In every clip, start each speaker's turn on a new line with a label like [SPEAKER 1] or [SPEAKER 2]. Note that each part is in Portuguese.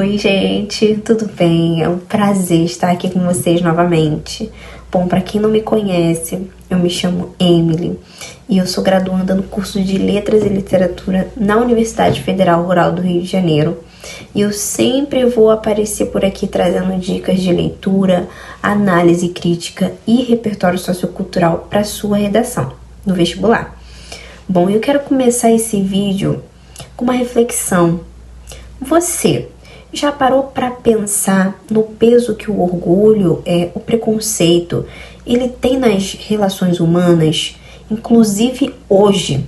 [SPEAKER 1] Oi, gente, tudo bem? É um prazer estar aqui com vocês novamente. Bom, para quem não me conhece, eu me chamo Emily e eu sou graduanda no curso de Letras e Literatura na Universidade Federal Rural do Rio de Janeiro. E eu sempre vou aparecer por aqui trazendo dicas de leitura, análise crítica e repertório sociocultural para sua redação no vestibular. Bom, eu quero começar esse vídeo com uma reflexão. Você já parou para pensar no peso que o orgulho, o preconceito, ele tem nas relações humanas, inclusive hoje?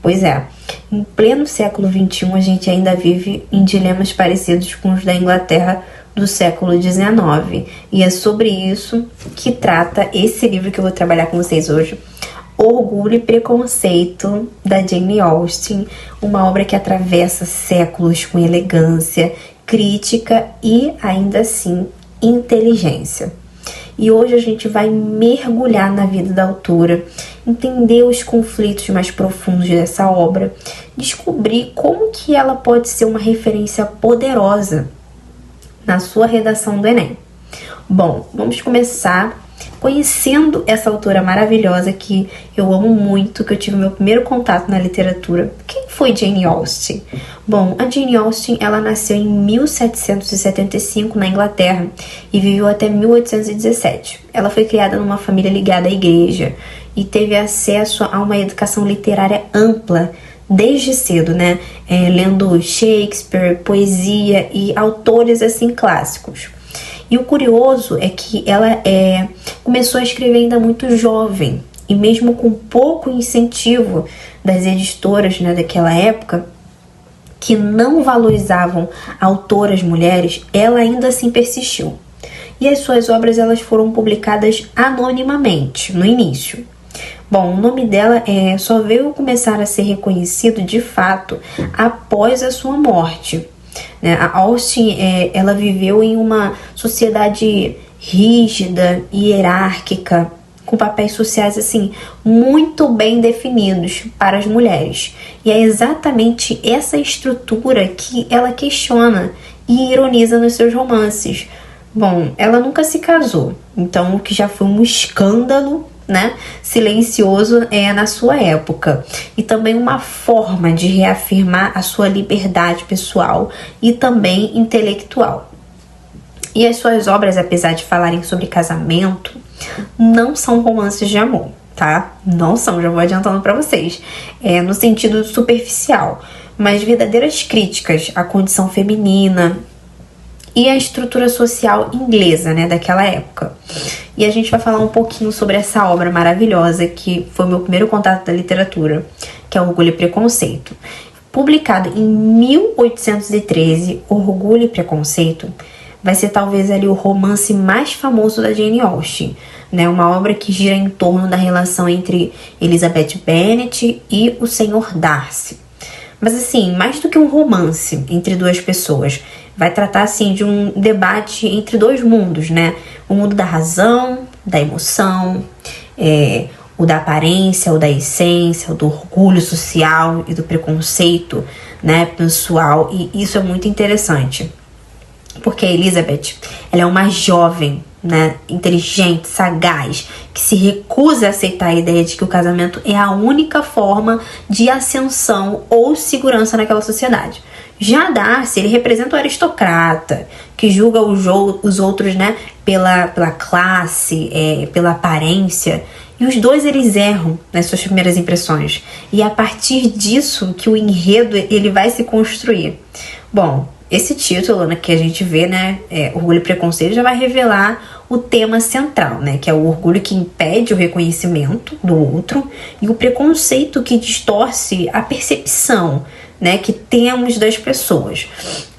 [SPEAKER 1] Pois é, em pleno século XXI a gente ainda vive em dilemas parecidos com os da Inglaterra do século XIX. E é sobre isso que trata esse livro que eu vou trabalhar com vocês hoje, Orgulho e Preconceito, da Jane Austen, uma obra que atravessa séculos com elegância, crítica e, ainda assim, inteligência. E hoje a gente vai mergulhar na vida da autora, entender os conflitos mais profundos dessa obra, descobrir como que ela pode ser uma referência poderosa na sua redação do Enem. Bom, vamos começar conhecendo essa autora maravilhosa que eu amo muito, que eu tive meu primeiro contato na literatura. Quem foi Jane Austen? Bom, a Jane Austen, ela nasceu em 1775 na Inglaterra e viveu até 1817. Ela foi criada numa família ligada à igreja e teve acesso a uma educação literária ampla desde cedo, né? Lendo Shakespeare, poesia e autores assim clássicos. E o curioso é que ela começou a escrever ainda muito jovem, e mesmo com pouco incentivo das editoras, né, daquela época, que não valorizavam autoras mulheres, ela ainda assim persistiu. E as suas obras elas foram publicadas anonimamente, no início. Bom, o nome dela só veio começar a ser reconhecido de fato após a sua morte. A Austen, ela viveu em uma sociedade rígida e hierárquica, com papéis sociais assim muito bem definidos para as mulheres. E é exatamente essa estrutura que ela questiona e ironiza nos seus romances. Bom, ela nunca se casou, então o que já foi um escândalo, né, silencioso na sua época, e também uma forma de reafirmar a sua liberdade pessoal e também intelectual. E as suas obras, apesar de falarem sobre casamento, não são romances de amor, tá? Não são, já vou adiantando para vocês, no sentido superficial, mas verdadeiras críticas à condição feminina e a estrutura social inglesa, né, daquela época. E a gente vai falar um pouquinho sobre essa obra maravilhosa que foi meu primeiro contato da literatura, que é Orgulho e Preconceito. Publicado em 1813, Orgulho e Preconceito vai ser talvez ali o romance mais famoso da Jane Austen, né, uma obra que gira em torno da relação entre Elizabeth Bennet e o Sr. Darcy. Mas assim, mais do que um romance entre duas pessoas, vai tratar assim de um debate entre dois mundos, né? O mundo da razão, da emoção, o da aparência, o da essência, o do orgulho social e do preconceito, né, pessoal. E isso é muito interessante, porque a Elizabeth, ela é uma jovem, né, inteligente, sagaz, que se recusa a aceitar a ideia de que o casamento é a única forma de ascensão ou segurança naquela sociedade. Já Darcy, ele representa o aristocrata, que julga os outros, né, pela classe, pela aparência. E os dois, eles erram nas suas primeiras impressões. E é a partir disso que o enredo ele vai se construir. Bom, esse título, né, que a gente vê, né, Orgulho e Preconceito, já vai revelar o tema central, né, que é o orgulho que impede o reconhecimento do outro e o preconceito que distorce a percepção, né, que temos das pessoas.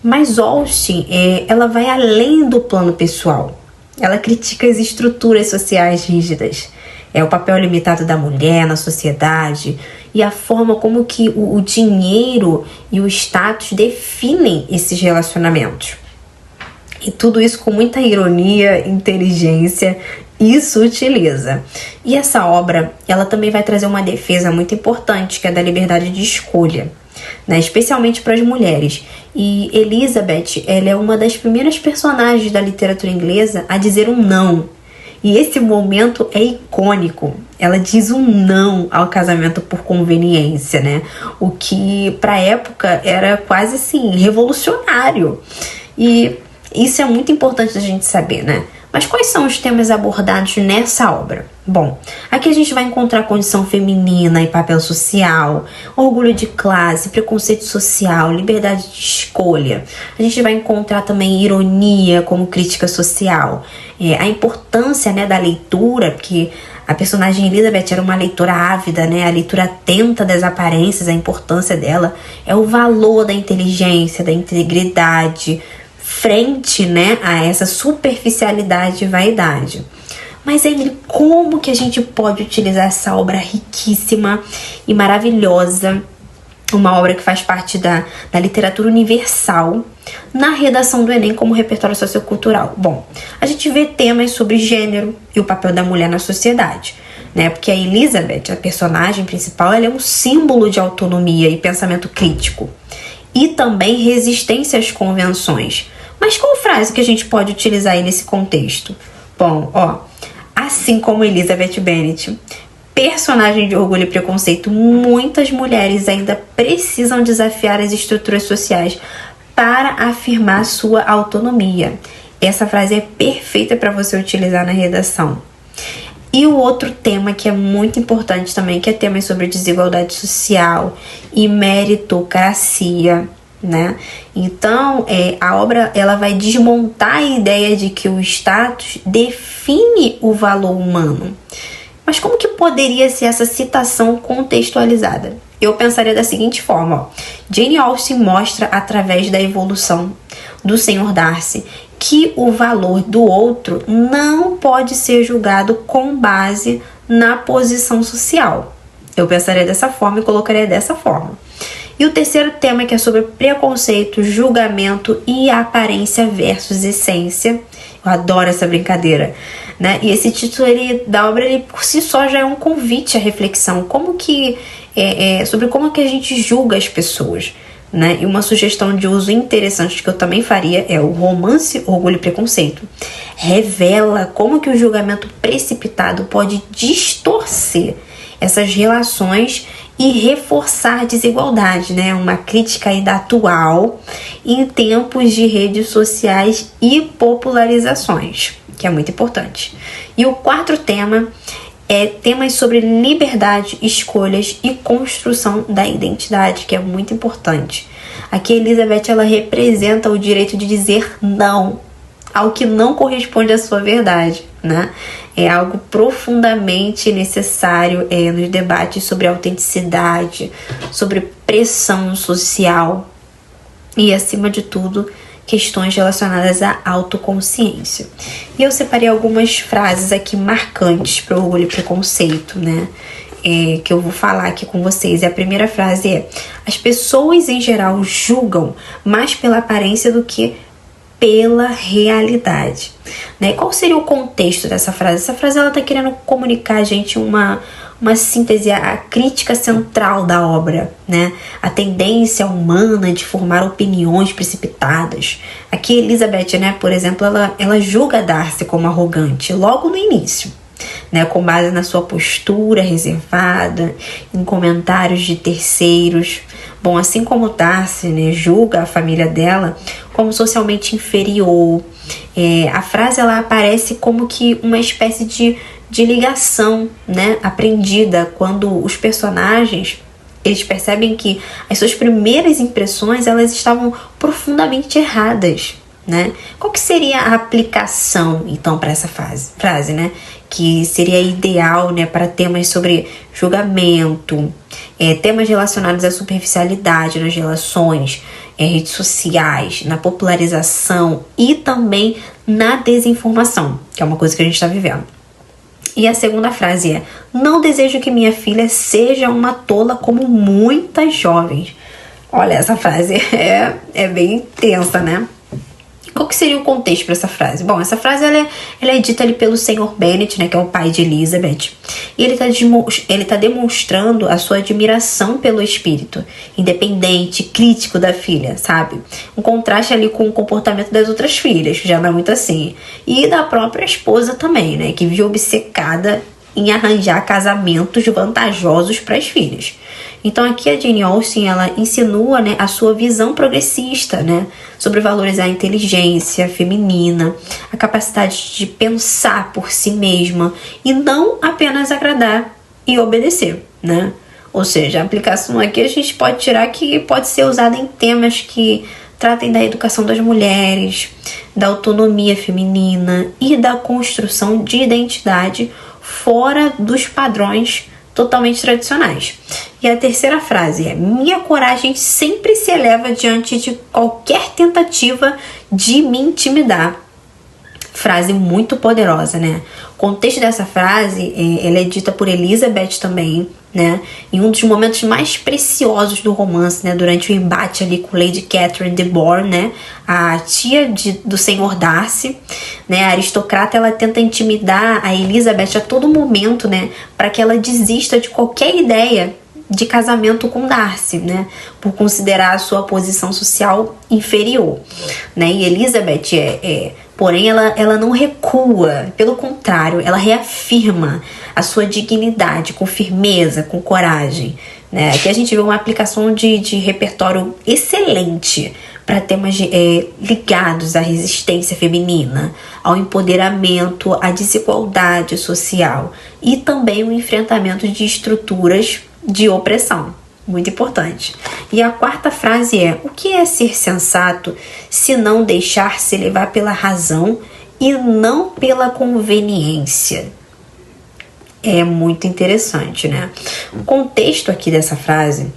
[SPEAKER 1] Mas Austen, ela vai além do plano pessoal. Ela critica as estruturas sociais rígidas, o papel limitado da mulher na sociedade e a forma como que o dinheiro e o status definem esses relacionamentos. E tudo isso com muita ironia, inteligência e sutileza. E essa obra, ela também vai trazer uma defesa muito importante, que é da liberdade de escolha. né? Especialmente para as mulheres. E Elizabeth, ela é uma das primeiras personagens da literatura inglesa a dizer um não. E esse momento é icônico. Ela diz um não ao casamento por conveniência, né? O que para a época era quase assim revolucionário. E isso é muito importante a gente saber, né? Mas quais são os temas abordados nessa obra? Bom, aqui a gente vai encontrar condição feminina e papel social, orgulho de classe, preconceito social, liberdade de escolha. A gente vai encontrar também ironia como crítica social, a importância, né, da leitura, porque a personagem Elizabeth era uma leitora ávida, né? A leitura atenta das aparências, a importância dela é o valor da inteligência, da integridade, frente, né, a essa superficialidade e vaidade. Mas, Emily, como que a gente pode utilizar essa obra riquíssima e maravilhosa, uma obra que faz parte da literatura universal, na redação do Enem como repertório sociocultural? Bom, a gente vê temas sobre gênero e o papel da mulher na sociedade, né? Porque a Elizabeth, a personagem principal, ela é um símbolo de autonomia e pensamento crítico. E também resistência às convenções. Mas qual frase que a gente pode utilizar aí nesse contexto? Bom, assim como Elizabeth Bennet, personagem de Orgulho e Preconceito, muitas mulheres ainda precisam desafiar as estruturas sociais para afirmar sua autonomia. Essa frase é perfeita para você utilizar na redação. E o outro tema que é muito importante também, que é tema sobre desigualdade social e meritocracia, né? Então, a obra ela vai desmontar a ideia de que o status define o valor humano. Mas como que poderia ser essa citação contextualizada? Eu pensaria da seguinte forma, Jane Austen mostra através da evolução do Sr. Darcy que o valor do outro não pode ser julgado com base na posição social. Eu pensaria dessa forma e colocaria dessa forma. E o terceiro tema, que é sobre preconceito, julgamento e aparência versus essência. Eu adoro essa brincadeira, né? E esse título da obra, ele por si só já é um convite à reflexão. Sobre como que a gente julga as pessoas, né? E uma sugestão de uso interessante que eu também faria é o romance Orgulho e Preconceito. Revela como que o julgamento precipitado pode distorcer essas relações e reforçar a desigualdade, né? Uma crítica ainda atual em tempos de redes sociais e popularizações, que é muito importante. E o quarto tema é temas sobre liberdade, escolhas e construção da identidade, que é muito importante. Aqui Elizabeth, ela representa o direito de dizer não ao que não corresponde à sua verdade, né? É algo profundamente necessário nos debates sobre autenticidade, sobre pressão social e, acima de tudo, questões relacionadas à autoconsciência. E eu separei algumas frases aqui marcantes para o Orgulho e Preconceito, né? Que eu vou falar aqui com vocês. E a primeira frase é: as pessoas em geral julgam mais pela aparência do que pela realidade, né? Qual seria o contexto dessa frase? Essa frase ela está querendo comunicar a gente uma síntese, a crítica central da obra, né? A tendência humana de formar opiniões precipitadas. Aqui Elizabeth, né, por exemplo, ela julga Darcy como arrogante logo no início, né, com base na sua postura reservada, em comentários de terceiros. Bom, assim como Darcy, né, julga a família dela como socialmente inferior, a frase ela aparece como que uma espécie de ligação, né, aprendida quando os personagens eles percebem que as suas primeiras impressões elas estavam profundamente erradas, né? Qual que seria a aplicação então para essa frase, né? Que seria ideal, né, para temas sobre julgamento, temas relacionados à superficialidade nas relações, redes sociais, na popularização e também na desinformação, que é uma coisa que a gente está vivendo. E a segunda frase é: não desejo que minha filha seja uma tola como muitas jovens. Olha, essa frase é bem tensa, né? Qual que seria o contexto para essa frase? Bom, essa frase ela é dita ali pelo Sr. Bennet, né, que é o pai de Elizabeth, e ele tá demonstrando a sua admiração pelo espírito independente, crítico da filha, sabe? Um contraste ali com o comportamento das outras filhas, que já não é muito assim, e da própria esposa também, né, que vive obcecada em arranjar casamentos vantajosos para as filhas. Então aqui a Jane Austen, ela insinua, né, a sua visão progressista, né, sobre valorizar a inteligência feminina, a capacidade de pensar por si mesma e não apenas agradar e obedecer, né? Ou seja, a aplicação aqui a gente pode tirar que pode ser usada em temas que tratem da educação das mulheres, da autonomia feminina e da construção de identidade fora dos padrões totalmente tradicionais. E a terceira frase é: minha coragem sempre se eleva diante de qualquer tentativa de me intimidar. Frase muito poderosa, né? O contexto dessa frase, ela é dita por Elizabeth também, né? Em um dos momentos mais preciosos do romance, né? Durante o embate ali com Lady Catherine de Bourgh, né? A tia do Sr. Darcy, né? A aristocrata, ela tenta intimidar a Elizabeth a todo momento, né? Para que ela desista de qualquer ideia de casamento com Darcy, né? Por considerar a sua posição social inferior, né? E Elizabeth porém ela não recua, pelo contrário, ela reafirma a sua dignidade com firmeza, com coragem, né? Aqui a gente vê uma aplicação de repertório excelente para temas ligados à resistência feminina, ao empoderamento, à desigualdade social e também o enfrentamento de estruturas de opressão. Muito importante. E a quarta frase é: o que é ser sensato se não deixar-se levar pela razão e não pela conveniência? É muito interessante, né? O contexto aqui dessa frase,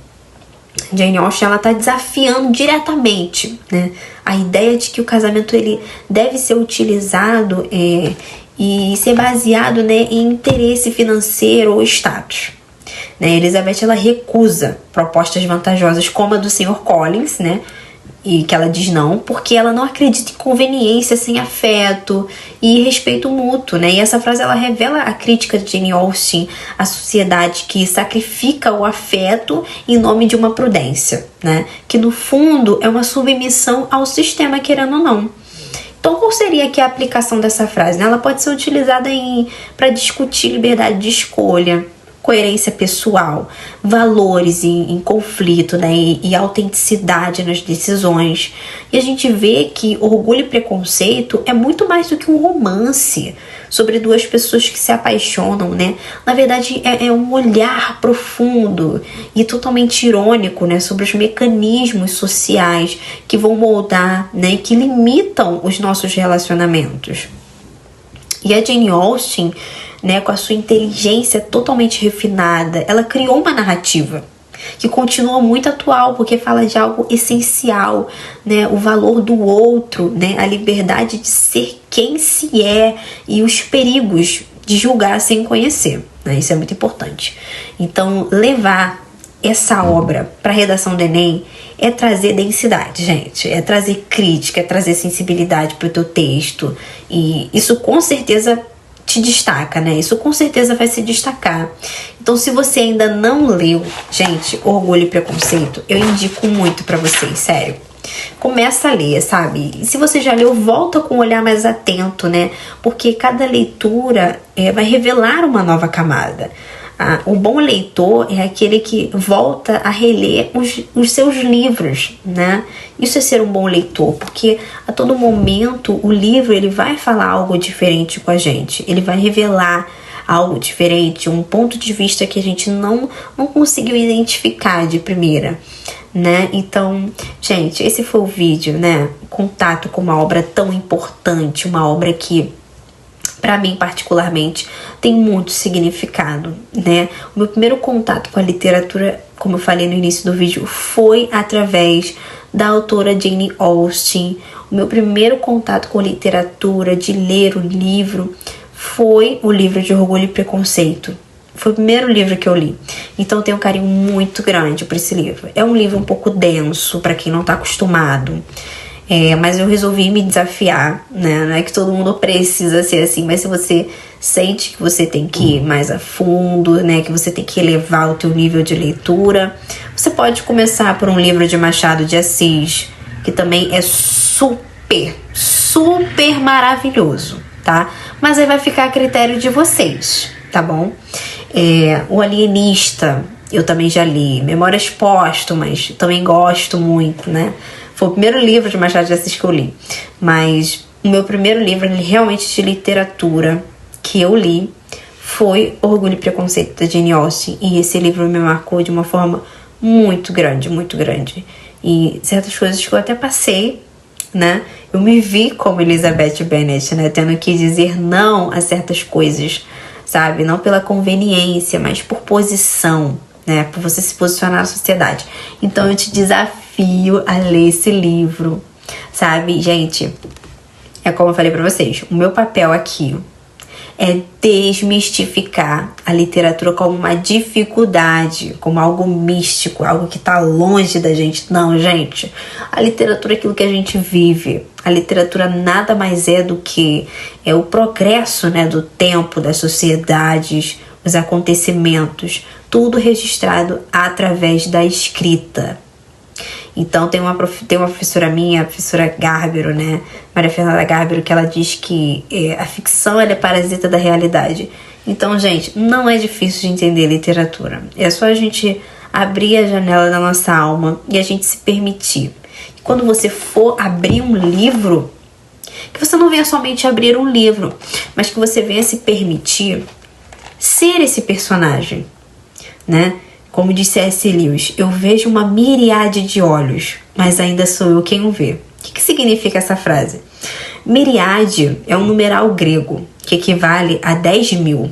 [SPEAKER 1] Jane Austen, ela tá desafiando diretamente, né, a ideia de que o casamento ele deve ser utilizado e ser baseado, né, em interesse financeiro ou status. Né, Elizabeth, ela recusa propostas vantajosas como a do Sr. Collins, né, e que ela diz não, porque ela não acredita em conveniência sem afeto e respeito mútuo, né? E essa frase ela revela a crítica de Jane Austen à sociedade que sacrifica o afeto em nome de uma prudência, né? Que no fundo é uma submissão ao sistema, querendo ou não. Então, qual seria aqui a aplicação dessa frase? Né? Ela pode ser utilizada para discutir liberdade de escolha, coerência pessoal, valores em conflito, né, e autenticidade nas decisões. E a gente vê que Orgulho e Preconceito é muito mais do que um romance sobre duas pessoas que se apaixonam, né? Na verdade, é um olhar profundo e totalmente irônico, né, sobre os mecanismos sociais que vão moldar, né, que limitam os nossos relacionamentos. E a Jane Austen, né, com a sua inteligência totalmente refinada, ela criou uma narrativa que continua muito atual, porque fala de algo essencial, né, o valor do outro, né, a liberdade de ser quem se é e os perigos de julgar sem conhecer, né, isso é muito importante. Então, levar essa obra para a redação do Enem é trazer densidade, gente, é trazer crítica, é trazer sensibilidade para o teu texto, e isso com certeza te destaca, né? Isso com certeza vai se destacar. Então, se você ainda não leu, gente, Orgulho e Preconceito, eu indico muito pra vocês, sério. Começa a ler, sabe? E se você já leu, volta com um olhar mais atento, né? Porque cada leitura vai revelar uma nova camada. O bom leitor é aquele que volta a reler os seus livros, né? Isso é ser um bom leitor, porque a todo momento o livro ele vai falar algo diferente com a gente. Ele vai revelar algo diferente, um ponto de vista que a gente não conseguiu identificar de primeira, né? Então, gente, esse foi o vídeo, né? Contato com uma obra tão importante, uma obra que, para mim, particularmente, tem muito significado, né? O meu primeiro contato com a literatura, como eu falei no início do vídeo, foi através da autora Jane Austen. O meu primeiro contato com literatura, de ler o livro, foi o livro de Orgulho e Preconceito. Foi o primeiro livro que eu li. Então, eu tenho um carinho muito grande por esse livro. É um livro um pouco denso, para quem não está acostumado. Mas eu resolvi me desafiar, né? Não é que todo mundo precisa ser assim, mas se você sente que você tem que ir mais a fundo, né? Que você tem que elevar o teu nível de leitura, você pode começar por um livro de Machado de Assis, que também é super maravilhoso, tá? Mas aí vai ficar a critério de vocês, tá bom? O Alienista, eu também já li. Memórias Póstumas, também gosto muito, né? Foi o primeiro livro de Machado de Assis que eu li. Mas o meu primeiro livro realmente de literatura que eu li foi Orgulho e Preconceito, da Jane Austen. E esse livro me marcou de uma forma muito grande, muito grande. E certas coisas que eu até passei, né? Eu me vi como Elizabeth Bennet, né? Tendo que dizer não a certas coisas, sabe? Não pela conveniência, mas por posição, né? Por você se posicionar na sociedade. Então eu te desafio a ler esse livro, sabe? Gente, é como eu falei pra vocês, o meu papel aqui é desmistificar a literatura como uma dificuldade, como algo místico, algo que tá longe da gente. Não, gente, a literatura é aquilo que a gente vive. A literatura nada mais é do que o progresso, né, do tempo, das sociedades, os acontecimentos, tudo registrado através da escrita. Então tem uma professora minha, a professora Garbero, né, Maria Fernanda Garbero, que ela diz que a ficção ela é parasita da realidade. Então, gente, não é difícil de entender literatura. É só a gente abrir a janela da nossa alma e a gente se permitir. E quando você for abrir um livro, que você não venha somente abrir um livro, mas que você venha se permitir ser esse personagem, né? Como disse C.S. Lewis, eu vejo uma miríade de olhos, mas ainda sou eu quem o vê. O que significa essa frase? Miríade é um numeral grego, que equivale a 10.000.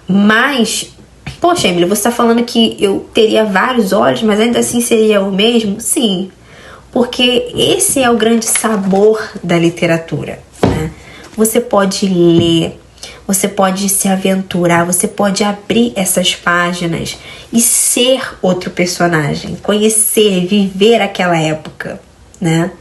[SPEAKER 1] Mas, poxa, Emily, você está falando que eu teria vários olhos, mas ainda assim seria o mesmo? Sim, porque esse é o grande sabor da literatura, né? Você pode ler, você pode se aventurar, você pode abrir essas páginas e ser outro personagem, conhecer, viver aquela época, né?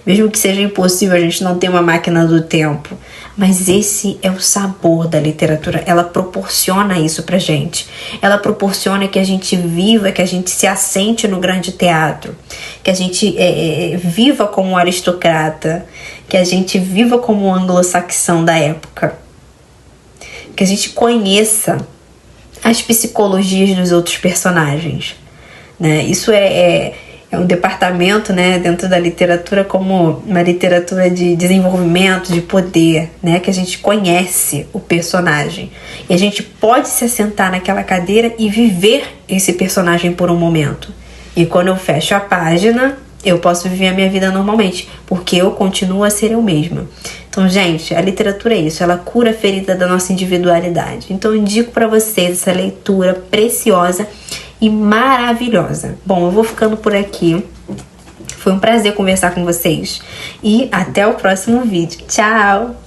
[SPEAKER 1] Mesmo que seja impossível a gente não ter uma máquina do tempo, mas esse é o sabor da literatura. Ela proporciona isso pra gente. Ela proporciona que a gente viva, que a gente se assente no grande teatro, que a gente viva como um aristocrata, que a gente viva como um anglo-saxão da época, que a gente conheça as psicologias dos outros personagens, né? Isso é um departamento, né, dentro da literatura, como uma literatura de desenvolvimento, de poder, né, que a gente conhece o personagem e a gente pode se assentar naquela cadeira e viver esse personagem por um momento. E quando eu fecho a página, eu posso viver a minha vida normalmente, porque eu continuo a ser eu mesma. Então, gente, a literatura é isso, ela cura a ferida da nossa individualidade. Então, eu indico para vocês essa leitura preciosa e maravilhosa. Bom, eu vou ficando por aqui. Foi um prazer conversar com vocês. E até o próximo vídeo. Tchau!